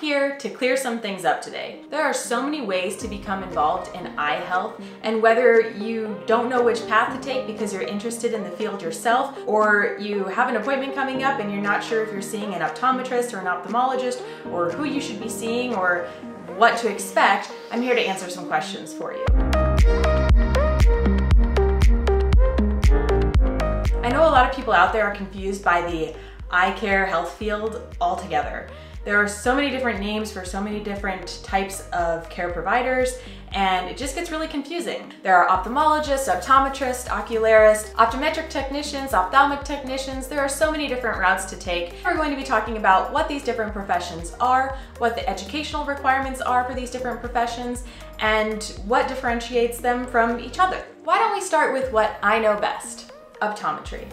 here to clear some things up today. There are so many ways to become involved in eye health, and whether you don't know which path to take because you're interested in the field yourself, or you have an appointment coming up and you're not sure if you're seeing an optometrist or an ophthalmologist, or who you should be seeing or what to expect, I'm here to answer some questions for you. I know a lot of people out there are confused by the eye care health field altogether. There are so many different names for so many different types of care providers, and it just gets really confusing. There are ophthalmologists, optometrists, ocularists, optometric technicians, ophthalmic technicians. There are so many different routes to take. We're going to be talking about what these different professions are, what the educational requirements are for these different professions, and what differentiates them from each other. Why don't we start with what I know best, optometry.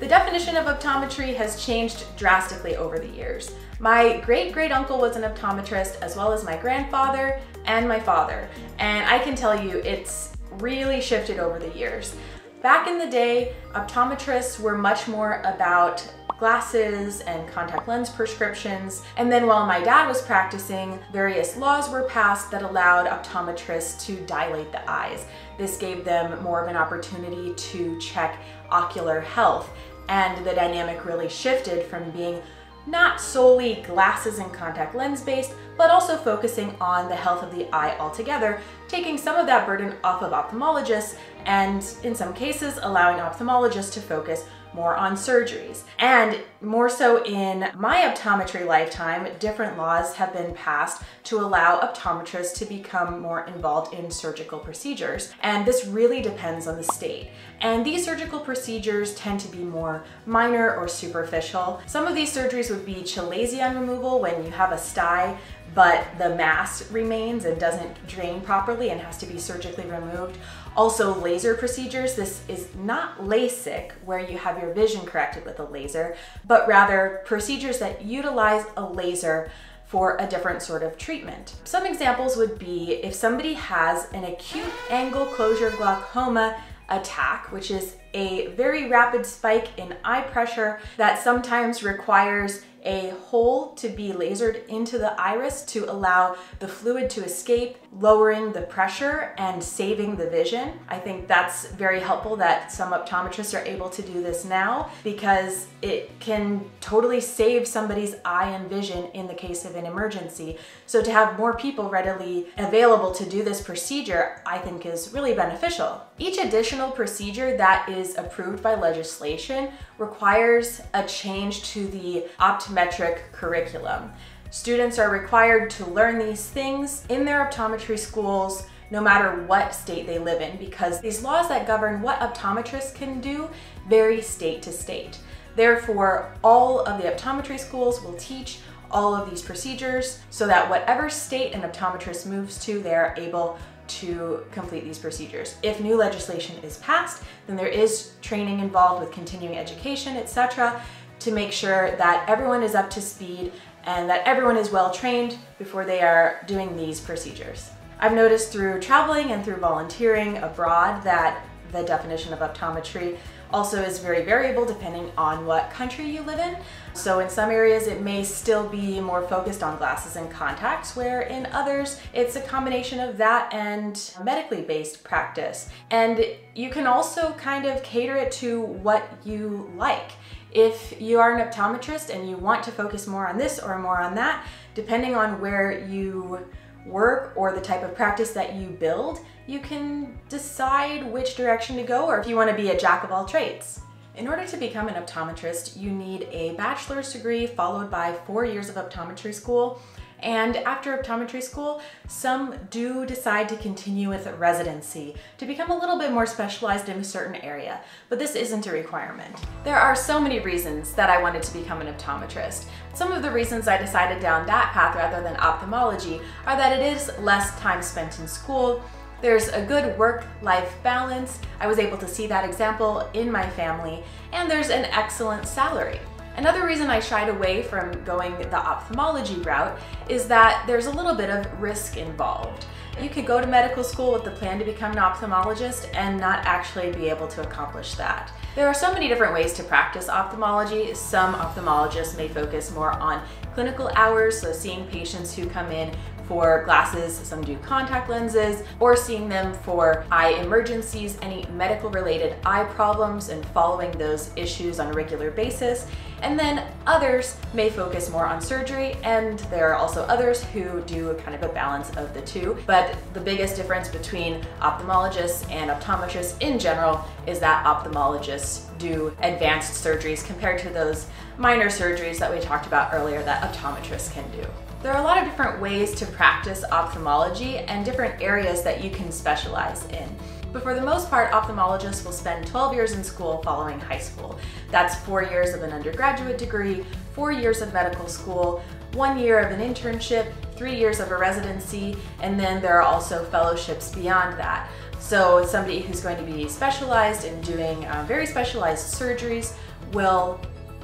The definition of optometry has changed drastically over the years. My great-great-uncle was an optometrist, as well as my grandfather and my father, and I can tell you it's really shifted over the years. Back in the day, optometrists were much more about glasses and contact lens prescriptions, and then while my dad was practicing, various laws were passed that allowed optometrists to dilate the eyes. This gave them more of an opportunity to check ocular health, and the dynamic really shifted from being not solely glasses and contact lens based, but also focusing on the health of the eye altogether, taking some of that burden off of ophthalmologists, and in some cases allowing ophthalmologists to focus more on surgeries. And more so in my optometry lifetime, different laws have been passed to allow optometrists to become more involved in surgical procedures. And this really depends on the state. And these surgical procedures tend to be more minor or superficial. Some of these surgeries would be chalazion removal, when you have a sty but the mass remains and doesn't drain properly and has to be surgically removed. Also laser procedures. This is not LASIK, where you have your vision corrected with a laser, but rather procedures that utilize a laser for a different sort of treatment. Some examples would be if somebody has an acute angle closure glaucoma attack, which is a very rapid spike in eye pressure that sometimes requires a hole to be lasered into the iris to allow the fluid to escape, lowering the pressure and saving the vision. I think that's very helpful that some optometrists are able to do this now, because it can totally save somebody's eye and vision in the case of an emergency. So to have more people readily available to do this procedure, I think is really beneficial. Each additional procedure that is approved by legislation requires a change to the optometric curriculum. Students are required to learn these things in their optometry schools, no matter what state they live in, because these laws that govern what optometrists can do vary state to state. Therefore, all of the optometry schools will teach all of these procedures so that whatever state an optometrist moves to, they're able to complete these procedures. If new legislation is passed, then there is training involved with continuing education, etc., to make sure that everyone is up to speed and that everyone is well trained before they are doing these procedures. I've noticed through traveling and through volunteering abroad that the definition of optometry also is very variable depending on what country you live in. So in some areas it may still be more focused on glasses and contacts, where in others it's a combination of that and medically based practice. And you can also kind of cater it to what you like. If you are an optometrist and you want to focus more on this or more on that, depending on where you work or the type of practice that you build, you can decide which direction to go, or if you want to be a jack of all trades. In order to become an optometrist, you need a bachelor's degree followed by 4 years of optometry school. And after optometry school, some do decide to continue with residency to become a little bit more specialized in a certain area, but this isn't a requirement. There are so many reasons that I wanted to become an optometrist. Some of the reasons I decided down that path rather than ophthalmology are that it is less time spent in school, there's a good work-life balance, I was able to see that example in my family, and there's an excellent salary. Another reason I shied away from going the ophthalmology route is that there's a little bit of risk involved. You could go to medical school with the plan to become an ophthalmologist and not actually be able to accomplish that. There are so many different ways to practice ophthalmology. Some ophthalmologists may focus more on clinical hours, so seeing patients who come in for glasses, some do contact lenses, or seeing them for eye emergencies, any medical related eye problems, and following those issues on a regular basis. And then others may focus more on surgery, and there are also others who do kind of a balance of the two. But the biggest difference between ophthalmologists and optometrists in general is that ophthalmologists do advanced surgeries compared to those minor surgeries that we talked about earlier that optometrists can do. There are a lot of different ways to practice ophthalmology and different areas that you can specialize in. But for the most part, ophthalmologists will spend 12 years in school following high school. That's 4 years of an undergraduate degree, 4 years of medical school, 1 year of an internship, 3 years of a residency, and then there are also fellowships beyond that. So somebody who's going to be specialized in doing very specialized surgeries will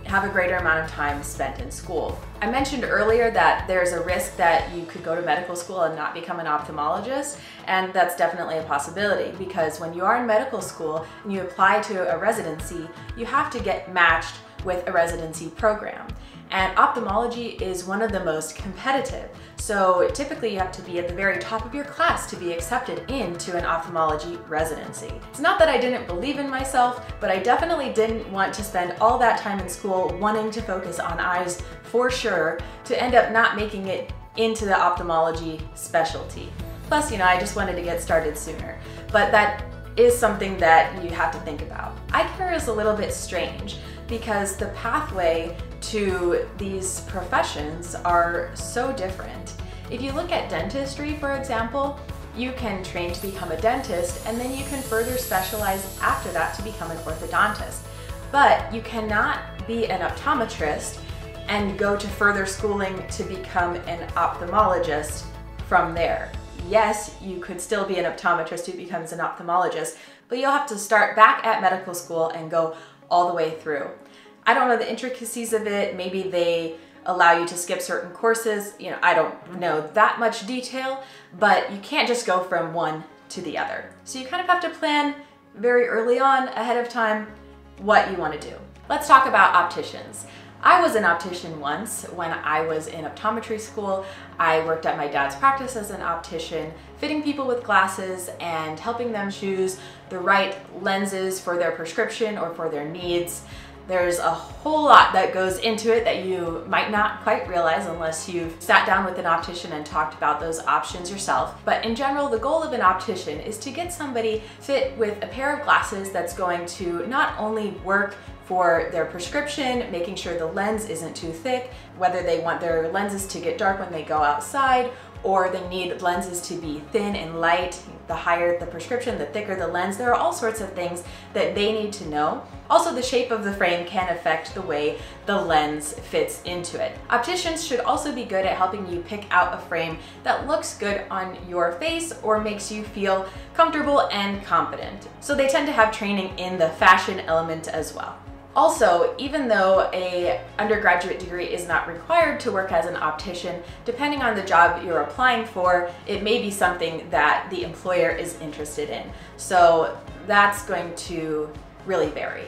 have a greater amount of time spent in school. I mentioned earlier that there's a risk that you could go to medical school and not become an ophthalmologist, and that's definitely a possibility because when you are in medical school and you apply to a residency, you have to get matched with a residency program. And ophthalmology is one of the most competitive. So typically you have to be at the very top of your class to be accepted into an ophthalmology residency. It's not that I didn't believe in myself, but I definitely didn't want to spend all that time in school wanting to focus on eyes for sure to end up not making it into the ophthalmology specialty. Plus, I just wanted to get started sooner. But that is something that you have to think about. Eye care is a little bit strange because the pathway to these professions are so different. If you look at dentistry, for example, you can train to become a dentist and then you can further specialize after that to become an orthodontist. But you cannot be an optometrist and go to further schooling to become an ophthalmologist from there. Yes, you could still be an optometrist who becomes an ophthalmologist, but you'll have to start back at medical school and go all the way through. I don't know the intricacies of it. Maybe they allow you to skip certain courses. I don't know that much detail, but you can't just go from one to the other. So you kind of have to plan very early on ahead of time what you want to do. Let's talk about opticians. I was an optician once when I was in optometry school. I worked at my dad's practice as an optician, fitting people with glasses and helping them choose the right lenses for their prescription or for their needs. There's a whole lot that goes into it that you might not quite realize unless you've sat down with an optician and talked about those options yourself. But in general, the goal of an optician is to get somebody fit with a pair of glasses that's going to not only work for their prescription, making sure the lens isn't too thick, whether they want their lenses to get dark when they go outside, or they need lenses to be thin and light. The higher the prescription, the thicker the lens. There are all sorts of things that they need to know. Also, the shape of the frame can affect the way the lens fits into it. Opticians should also be good at helping you pick out a frame that looks good on your face or makes you feel comfortable and confident. So they tend to have training in the fashion element as well. Also, even though an undergraduate degree is not required to work as an optician, depending on the job you're applying for, it may be something that the employer is interested in. So that's going to really vary.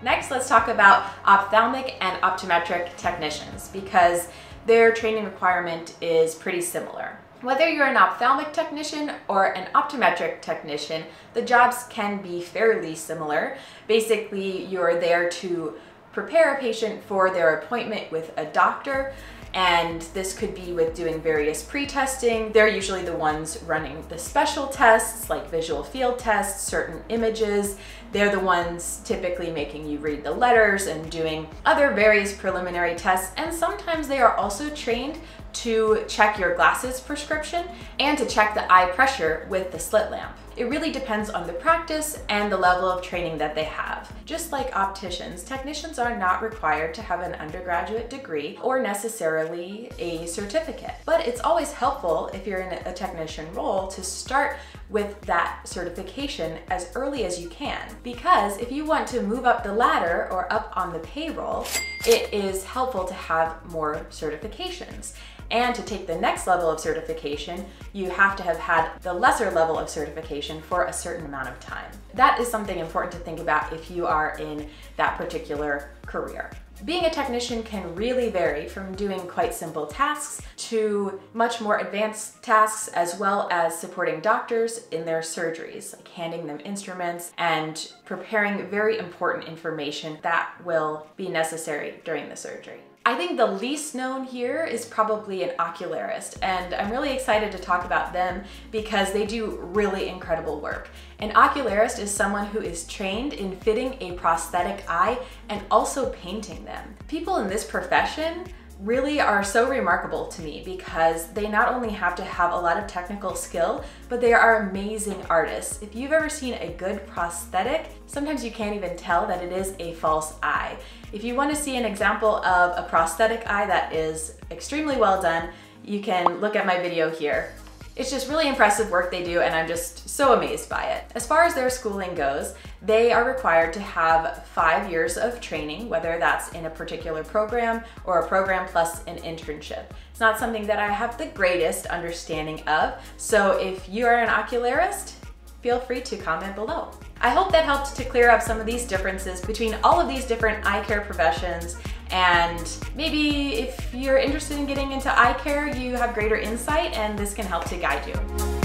Next, let's talk about ophthalmic and optometric technicians because their training requirement is pretty similar. Whether you're an ophthalmic technician or an optometric technician, the jobs can be fairly similar. Basically, you're there to prepare a patient for their appointment with a doctor, and this could be with doing various pre-testing. They're usually the ones running the special tests like visual field tests, certain images. They're the ones typically making you read the letters and doing other various preliminary tests, and sometimes they are also trained to check your glasses prescription and to check the eye pressure with the slit lamp. It really depends on the practice and the level of training that they have. Just like opticians, technicians are not required to have an undergraduate degree or necessarily a certificate. But it's always helpful if you're in a technician role to start with that certification as early as you can. Because if you want to move up the ladder or up on the payroll, it is helpful to have more certifications. And to take the next level of certification, you have to have had the lesser level of certification for a certain amount of time. That is something important to think about if you are in that particular career. Being a technician can really vary from doing quite simple tasks to much more advanced tasks, as well as supporting doctors in their surgeries, like handing them instruments and preparing very important information that will be necessary during the surgery. I think the least known here is probably an ocularist, and I'm really excited to talk about them because they do really incredible work. An ocularist is someone who is trained in fitting a prosthetic eye and also painting them. People in this profession really are so remarkable to me because they not only have to have a lot of technical skill, but they are amazing artists. If you've ever seen a good prosthetic, sometimes you can't even tell that it is a false eye. If you want to see an example of a prosthetic eye that is extremely well done, you can look at my video here. It's just really impressive work they do, and I'm just so amazed by it. As far as their schooling goes, they are required to have 5 years of training, whether that's in a particular program or a program plus an internship. It's not something that I have the greatest understanding of, so if you are an ocularist, feel free to comment below. I hope that helped to clear up some of these differences between all of these different eye care professions, and maybe if you're interested in getting into eye care, you have greater insight and this can help to guide you.